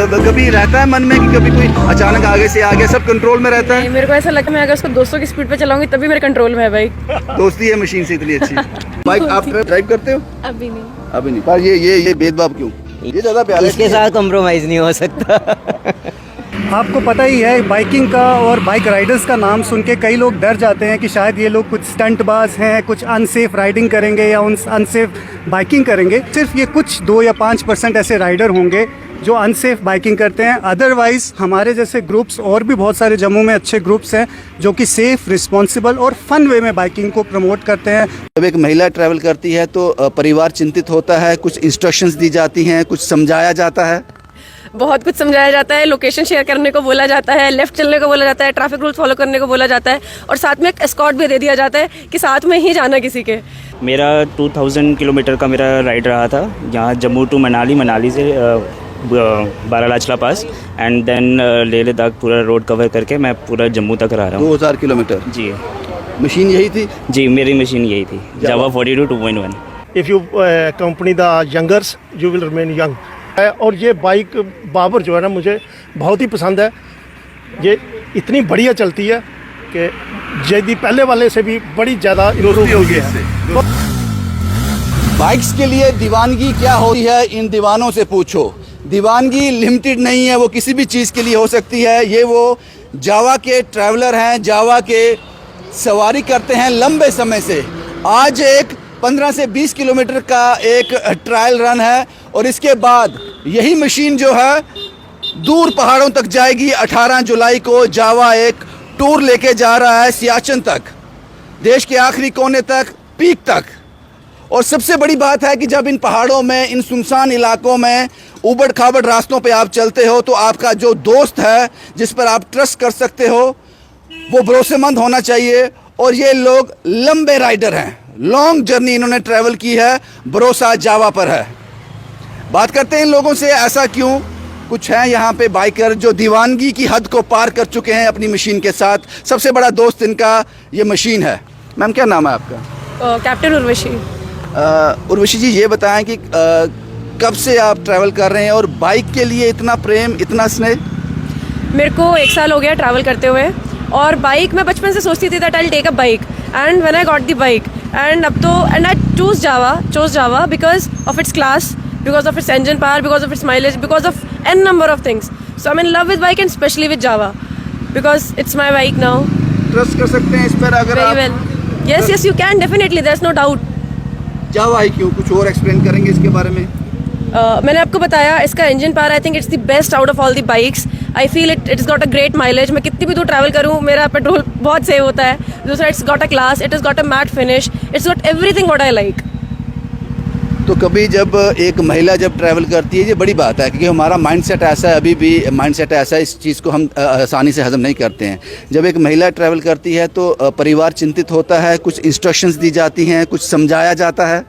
कभी रहता है मन में कि कभी कोई अचानक आगे से आ गया, सब कंट्रोल में रहता है? मेरे को ऐसा लगता है मैं अगर उसको 200 की स्पीड पे चलाऊंगी तभी मेरे कंट्रोल में है बाइक। दोस्ती है मशीन से इतनी अच्छी। बाइक आप ड्राइव करते हो? अभी नहीं। अभी नहीं। पर ये भेदभाव क्यों? ये ज्यादा प्यारा, इसके साथ कॉम्प्रोमाइज़ नहीं हो सकता। आपको पता ही है बाइकिंग का और बाइक राइडर्स का नाम सुन के कई लोग डर जाते हैं कि शायद ये लोग कुछ स्टंटबाज हैं, कुछ अनसेफ राइडिंग करेंगे या अनसेफ बाइकिंग करेंगे। सिर्फ ये कुछ 2 या 5% ऐसे राइडर होंगे जो अनसेफ बाइकिंग करते हैं। अदरवाइज़ हमारे जैसे ग्रुप्स और भी बहुत सारे जम्मू में अच्छे ग्रुप्स हैं जो कि सेफ़, रिस्पॉन्सिबल और फन वे में बाइकिंग को प्रमोट करते हैं। जब एक महिला ट्रैवल करती है तो परिवार चिंतित होता है, कुछ इंस्ट्रक्शंस दी जाती हैं, कुछ समझाया जाता है। बहुत कुछ समझाया जाता है, लोकेशन शेयर करने को बोला जाता है, लेफ्ट चलने को बोला जाता है, ट्रैफिक रूल्स फॉलो करने को बोला जाता है और साथ में एक एस्कॉर्ट भी दे दिया जाता है कि साथ में ही जाना किसी के। मेरा 2000 किलोमीटर का मेरा राइड रहा था, यहाँ जम्मू टू मनाली, मनाली से बारालाचला पास एंड देन लेह लद्दाख पूरा रोड कवर करके मैं पूरा जम्मू तक रहा हूँ। 2000 किलोमीटर? जी। मशीन यही थी? जी, मेरी मशीन यही थी, जावा 42 2.1। If you company the youngers you will remain young. और ये बाइक बाबर जो है ना मुझे बहुत ही पसंद है। ये इतनी बढ़िया चलती है कि यदि पहले वाले से भी बड़ी ज़्यादा इम्प्रूव हो गया है। बाइक्स के लिए दीवानगी क्या होती है, इन दीवानों से पूछो। दीवानगी लिमिटेड नहीं है, वो किसी भी चीज़ के लिए हो सकती है। ये वो जावा के ट्रैवलर हैं, जावा के सवारी करते हैं लंबे समय से। आज एक 15 से 20 किलोमीटर का एक ट्रायल रन है और इसके बाद यही मशीन जो है दूर पहाड़ों तक जाएगी। 18 जुलाई को जावा एक टूर लेके जा रहा है सियाचिन तक, देश के आखिरी कोने तक, पीक तक। और सबसे बड़ी बात है कि जब इन पहाड़ों में, इन सुनसान इलाकों में, उबड़ खाबड़ रास्तों पे आप चलते हो तो आपका जो दोस्त है जिस पर आप ट्रस्ट कर सकते हो वो भरोसेमंद होना चाहिए। और ये लोग लंबे राइडर हैं, लॉन्ग जर्नी इन्होंने ट्रैवल की है, भरोसा जावा पर है। बात करते हैं इन लोगों से, ऐसा क्यों? कुछ हैं यहाँ पे बाइकर जो दीवानगी की हद को पार कर चुके हैं अपनी मशीन के साथ। सबसे बड़ा दोस्त इनका ये मशीन है। मैम क्या नाम है आपका? कैप्टन उर्वशी। उर्वशी जी, ये बताएं कि कब से आप ट्रैवल कर रहे हैं और बाइक के लिए इतना प्रेम, इतना स्नेह? मेरे को 1 साल हो गया ट्रैवल करते हुए और बाइक मैं बचपन से सोचती थी that I will take a bike and when I got the bike and अब तो and I choose Jawa because of its class, because of its engine power, because of its mileage, because of n number of things. So I'm in love with bike and especially with Java because it's my bike now. Trust कर सकते हैं इस पर अगर Very आप? well. Yes, you can definitely. There's no doubt. जावा ही क्यों? कुछ और एक्सप्लेन करेंगे इसके बारे में? मैंने आपको बताया इसका engine power, I think it's the best out of all the bikes. I feel it's got a great mileage. मैं कितनी भी दूर ट्रैवल करूँ मेरा पेट्रोल बहुत सेव होता है। दूसरा, it's got a class, it is got a matte finish, it's got everything what I like. तो कभी जब एक महिला जब ट्रैवल करती है, ये बड़ी बात है क्योंकि हमारा माइंडसेट ऐसा है, अभी भी माइंडसेट ऐसा है, इस चीज़ को हम आसानी से हजम नहीं करते हैं। जब एक महिला ट्रैवल करती है तो परिवार चिंतित होता है, कुछ इंस्ट्रक्शंस दी जाती हैं, कुछ समझाया जाता है।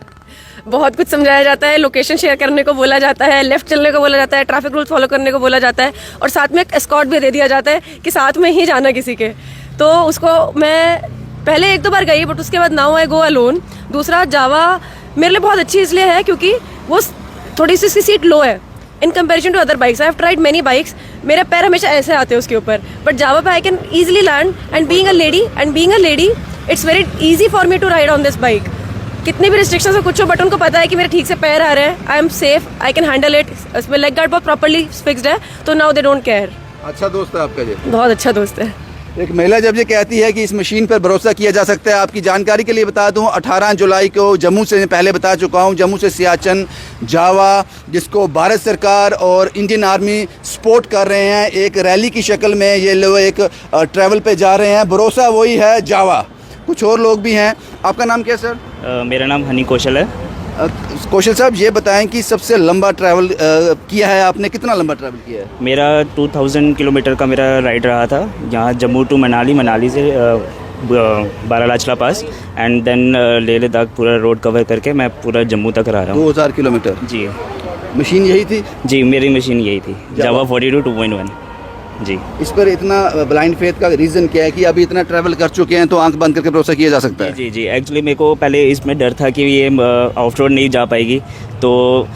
बहुत कुछ समझाया जाता है, लोकेशन शेयर करने को बोला जाता है, लेफ्ट चलने को बोला जाता है, ट्रैफिक रूल्स फॉलो करने को बोला जाता है और साथ में एक एस्कॉर्ट भी दे दिया जाता है कि साथ में ही जाना किसी के। तो उसको मैं पहले 1-2 बार गई बट उसके बाद नाउ आई गो अलोन। दूसरा, जावा मेरे लिए बहुत अच्छी इसलिए है क्योंकि वो थोड़ी सी सीट लो है in comparison to other bikes. I have tried many bikes, मेरे पैर हमेशा ऐसे आते हैं उसके ऊपर, बट जावा पे I can easily land and being a lady it's very easy for me to ride on this bike. कितनी भी रिस्ट्रिक्शंस हो कुछ हो बट उनको पता है कि मेरे ठीक से पैर आ रहे हैं, I am safe, I can handle it. इसमें लेग गार्ड बहुत प्रॉपर्ली फिक्स्ड है तो नाउ दे डोंट केयर। अच्छा दोस्त है आपका ये? बहुत अच्छा दोस्त है। एक महिला जब ये कहती है कि इस मशीन पर भरोसा किया जा सकता है, आपकी जानकारी के लिए बता दूं 18 जुलाई को जम्मू से, पहले बता चुका हूं, जम्मू से सियाचिन जावा, जिसको भारत सरकार और इंडियन आर्मी सपोर्ट कर रहे हैं, एक रैली की शक्ल में ये लोग एक ट्रैवल पे जा रहे हैं। भरोसा वही है जावा। कुछ और लोग भी हैं। आपका नाम क्या सर? मेरा नाम हनी कौशल है। कौशल साहब, ये बताएं कि सबसे लंबा ट्रैवल किया है आपने, कितना लंबा ट्रैवल किया है? मेरा 2000 किलोमीटर का मेरा राइड रहा था, यहाँ जम्मू टू मनाली, मनाली से बारालाचला पास एंड देन लेह लद्दाख पूरा रोड कवर करके मैं पूरा जम्मू तक रहा हूँ। 2000 किलोमीटर? जी। मशीन यही थी? जी, मेरी मशीन यही थी, जावा 42 2.1। जी। इस पर इतना ब्लाइंड फेथ का रीज़न क्या है कि अभी इतना ट्रैवल कर चुके हैं तो आंख बंद करके भरोसा किया जा सकता है? जी, एक्चुअली मेरे को पहले इसमें डर था कि ये ऑफ रोड नहीं जा पाएगी, तो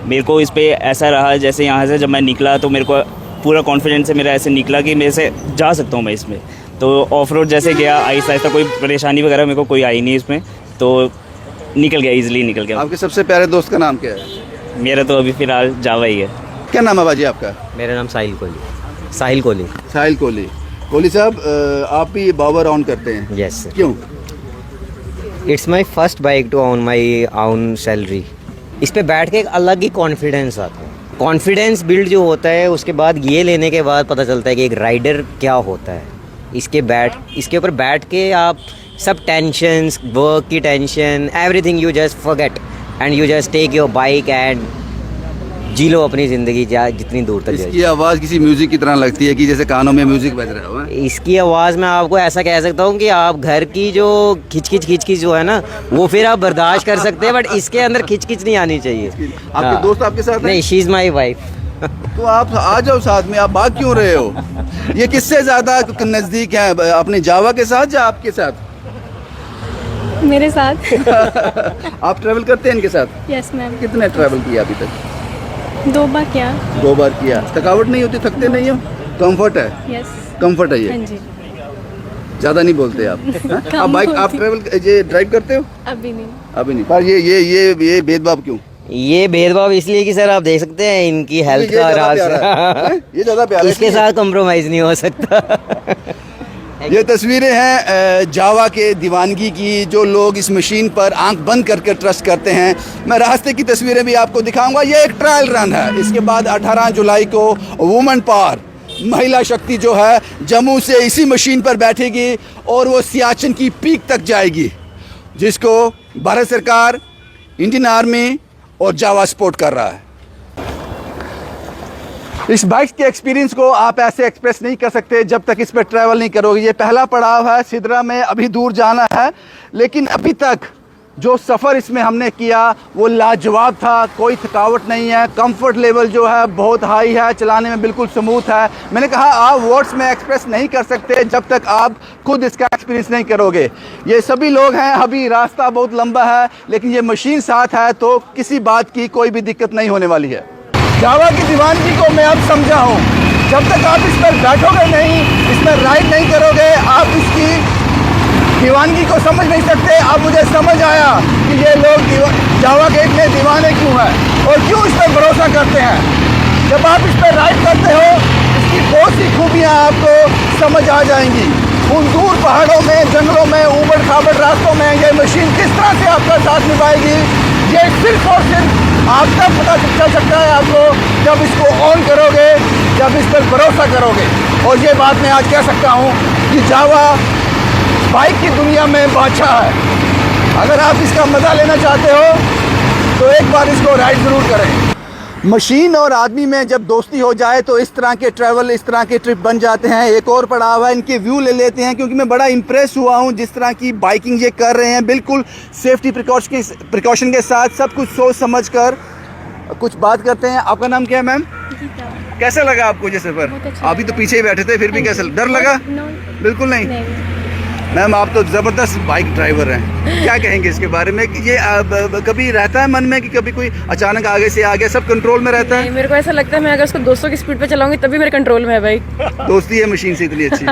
मेरे को इस पे ऐसा रहा जैसे यहाँ से जब मैं निकला तो मेरे को पूरा कॉन्फिडेंस से मेरा ऐसे निकला कि मेरे से जा सकता हूँ मैं इसमें। तो ऑफ रोड जैसे गया आहिस्ता आहिस्ता, कोई परेशानी वगैरह मेरे को कोई आई नहीं इसमें, तो निकल गया, ईजिली निकल गया। आपके सबसे प्यारे दोस्त का नाम क्या है? मेरा तो अभी फ़िलहाल जावा ही है। क्या नाम है बाजी आपका? मेरा नाम साहिल कोहली। साहिल कोहली। साहिल कोहली। कोहली साहब, आप भी बाबर ऑन करते हैं? Yes sir. क्यों? It's my first bike to own my own salary. इस पे बैठ के एक अलग ही कॉन्फिडेंस आता है। कॉन्फिडेंस बिल्ड जो होता है उसके बाद ये लेने के बाद पता चलता है कि एक राइडर क्या होता है। इसके ऊपर बैठ के आप सब टेंशन्स, वर्क की tension, everything you just forget and you just take your bike and जी लो अपनी ज़िंदगी जितनी दूर तक जाए। इसकी आवाज़ किसी म्यूज़िक की तरह लगती है कि जैसे कानों में म्यूज़िक बज रहा हो। इसकी आवाज़ में आपको ऐसा कह सकता हूँ कि आप घर की जो खिच जो है ना वो फिर आप बर्दाश्त कर सकते हैं, बट इसके अंदर खिच नहीं आनी चाहिए। आपके दोस्त आपके साथ हैं? नहीं, शी इज़ माई वाइफ। तो आप आ जाओ साथ में, आप भाग क्यों रहे हो? ये किससे ज़्यादा नज़दीक है, अपने जावा के साथ या आपके साथ? मेरे साथ। आप ट्रैवल करते हैं इनके साथ? Yes ma'am. कितने ट्रैवल किया अभी तक? 2 बार किया। 2 बार किया। थकावट नहीं होती, थकते नहीं हो? कंफर्ट है? यस। कंफर्ट है ये? हाँ जी। ज़्यादा नहीं बोलते आप? कम आप बाइक, आप बोलती। ट्रैवल ये ड्राइव करते हो? अभी नहीं। अभी नहीं। पर ये भेदभाव क्यों? ये भेदभाव इसलिए कि सर आप देख सकते हैं इनकी हेल्थ ये का ज़्यादा राज प्यारा है। ये ज़्यादा प्यारा है। इसके साथ कॉम्प्रोमाइज़ नहीं हो सकता। ये तस्वीरें हैं जावा के दीवानगी की, जो लोग इस मशीन पर आंख बंद करके ट्रस्ट करते हैं। मैं रास्ते की तस्वीरें भी आपको दिखाऊंगा। ये एक ट्रायल रन है। इसके बाद 18 जुलाई को वुमेन पावर, महिला शक्ति जो है, जम्मू से इसी मशीन पर बैठेगी और वो सियाचिन की पीक तक जाएगी, जिसको भारत सरकार, इंडियन आर्मी और जावा सपोर्ट कर रहा है। इस बाइक के एक्सपीरियंस को आप ऐसे एक्सप्रेस नहीं कर सकते जब तक इस पर ट्रैवल नहीं करोगे। ये पहला पड़ाव है, सिदरा में अभी दूर जाना है, लेकिन अभी तक जो सफ़र इसमें हमने किया वो लाजवाब था। कोई थकावट नहीं है, कंफर्ट लेवल जो है बहुत हाई है, चलाने में बिल्कुल स्मूथ है। मैंने कहा आप वर्ड्स में एक्सप्रेस नहीं कर सकते जब तक आप खुद इसका एक्सपीरियंस नहीं करोगे। ये सभी लोग हैं, अभी रास्ता बहुत लंबा है, लेकिन ये मशीन साथ है तो किसी बात की कोई भी दिक्कत नहीं होने वाली है। जावा की दीवानगी को मैं अब समझा हूँ। जब तक आप इस पर बैठोगे नहीं, इस पर राइड नहीं करोगे, आप इसकी दीवानगी को समझ नहीं सकते। अब मुझे समझ आया कि ये लोग जावा के इतने दीवाने क्यों हैं और क्यों इस पर भरोसा करते हैं। जब आप इस पर राइड करते हो, इसकी बहुत सी खूबियाँ आपको समझ आ जाएंगी। उन दूर पहाड़ों में, जंगलों में, ऊबड़ खाबड़ रास्तों में ये मशीन किस तरह से आपका साथ निभाएगी, ये सिर्फ और सिर्फ आप तब पता चल सकता है आपको जब इसको ऑन करोगे, जब इस पर भरोसा करोगे। और ये बात मैं आज कह सकता हूँ कि जावा बाइक की दुनिया में बादशाह है। अगर आप इसका मज़ा लेना चाहते हो तो एक बार इसको राइड ज़रूर करें। मशीन और आदमी में जब दोस्ती हो जाए तो इस तरह के ट्रैवल, इस तरह के ट्रिप बन जाते हैं। एक और पड़ाव है, इनके व्यू ले लेते हैं, क्योंकि मैं बड़ा इम्प्रेस हुआ हूँ जिस तरह की बाइकिंग ये कर रहे हैं, बिल्कुल सेफ्टी प्रिकॉशन के साथ, सब कुछ सोच समझ कर। कुछ बात करते हैं। आपका नाम क्या है मैम? कैसा लगा आपको ये सफ़र? अभी तो पीछे ही बैठे थे, फिर भी कैसा, डर लगा? बिल्कुल नहीं। मैम आप तो ज़बरदस्त बाइक ड्राइवर हैं, क्या कहेंगे इसके बारे में? ये कभी रहता है मन में कि कभी कोई अचानक आगे से आ गया, सब कंट्रोल में रहता है? मेरे को ऐसा लगता है मैं अगर उसको 200 की स्पीड पे चलाऊंगी तभी मेरे कंट्रोल में है बाइक। दोस्ती है मशीन से इतनी अच्छी।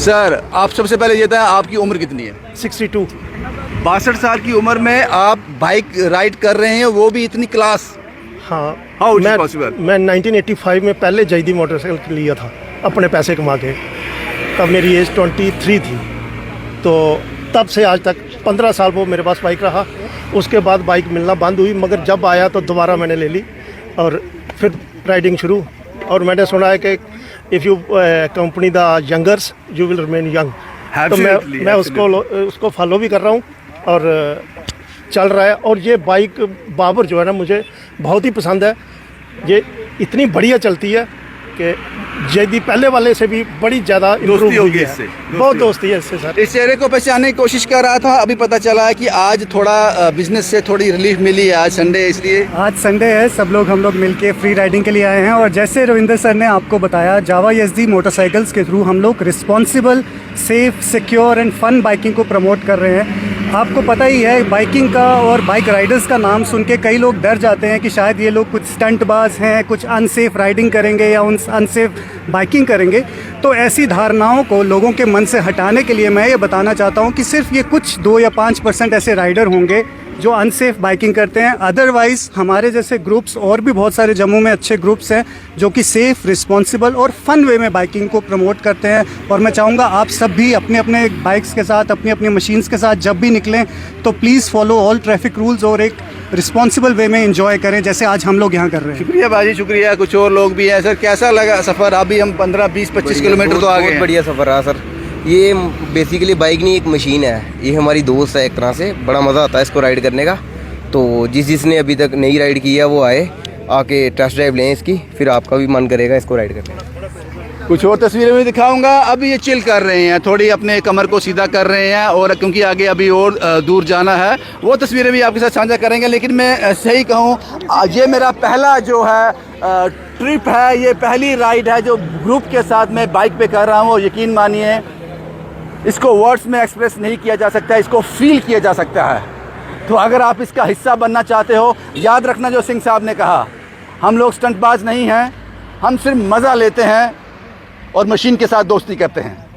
सर, आप सबसे पहले ये था, आपकी उम्र कितनी है? 62। 62 साल की उम्र में आप बाइक राइड कर रहे हैं, वो भी इतनी क्लास। हाँ, How is it possible? मैं 1985 में पहले जैदी मोटरसाइकिल लिया था अपने पैसे कमा के। तब मेरी एज 23 थी, तो तब से आज तक 15 साल वो मेरे पास बाइक रहा। उसके बाद बाइक मिलना बंद हुई, मगर जब आया तो दोबारा मैंने ले ली और फिर राइडिंग शुरू। और मैंने सुना है कि if you company the youngers you will remain young. तो मैं उसको फॉलो भी कर रहा हूँ और चल रहा है। और ये बाइक बाबर जो है ना, मुझे बहुत ही पसंद है। ये इतनी बढ़िया चलती है कि जैदी पहले वाले से भी बड़ी ज़्यादा दोस्ती होगी इससे। बहुत दोस्ती है इससे सर। इस चेहरे को पहचानने की कोशिश कर रहा था, अभी पता चला है कि आज थोड़ा बिजनेस से थोड़ी रिलीफ मिली है। आज संडे है इसलिए। आज संडे है, हम लोग मिलके फ्री राइडिंग के लिए आए हैं। और जैसे रविंदर सर ने आपको बताया, जावा एसडी मोटरसाइकिल्स के थ्रू हम लोग responsible, safe, secure and fun biking को प्रमोट कर रहे हैं। आपको पता ही है बाइकिंग का और बाइक राइडर्स का नाम सुन के कई लोग डर जाते हैं कि शायद ये लोग कुछ स्टंटबाज हैं, कुछ अनसेफ राइडिंग करेंगे या उन अनसेफ बाइकिंग करेंगे। तो ऐसी धारणाओं को लोगों के मन से हटाने के लिए मैं ये बताना चाहता हूँ कि सिर्फ ये कुछ 2 या 5% ऐसे राइडर होंगे जो अनसेफ बाइकिंग करते हैं। अदरवाइज़ हमारे जैसे ग्रुप्स और भी बहुत सारे जम्मू में अच्छे ग्रुप्स हैं जो कि सेफ़, रिस्पॉन्सिबल और फ़न वे में बाइकिंग को प्रमोट करते हैं। और मैं चाहूँगा आप सब भी अपने अपने बाइक्स के साथ, अपनी अपनी मशीन्स के साथ जब भी निकलें तो please follow all traffic rules और एक रिस्पॉन्सिबल वे में एंजॉय करें, जैसे आज हम लोग यहाँ कर रहे हैं। शुक्रिया बाजी, शुक्रिया। कुछ और लोग भी हैं। सर कैसा लगा सफ़र? अभी हम 15, 20, 25 किलोमीटर तो आगे बहुत बढ़िया सफ़र रहा सर। ये बेसिकली बाइक नहीं, एक मशीन है। ये हमारी दोस्त है एक तरह से। बड़ा मज़ा आता है इसको राइड करने का। तो जिसने अभी तक नहीं राइड की है वो आए, आके टेस्ट ड्राइव लें इसकी, फिर आपका भी मन करेगा इसको राइड करने का। कुछ और तस्वीरें भी दिखाऊंगा। अभी ये चिल कर रहे हैं, थोड़ी अपने कमर को सीधा कर रहे हैं, और क्योंकि आगे अभी और दूर जाना है, वो तस्वीरें भी आपके साथ साझा करेंगे। लेकिन मैं सही कहूँ, ये मेरा पहला जो है ट्रिप है, ये पहली राइड है जो ग्रुप के साथ मैं बाइक पे कर रहा हूँ। और यकीन मानिए, इसको वर्ड्स में एक्सप्रेस नहीं किया जा सकता, इसको फील किया जा सकता है। तो अगर आप इसका हिस्सा बनना चाहते हो, याद रखना जो सिंह साहब ने कहा, हम लोग स्टंटबाज नहीं हैं, हम सिर्फ मज़ा लेते हैं और मशीन के साथ दोस्ती करते हैं।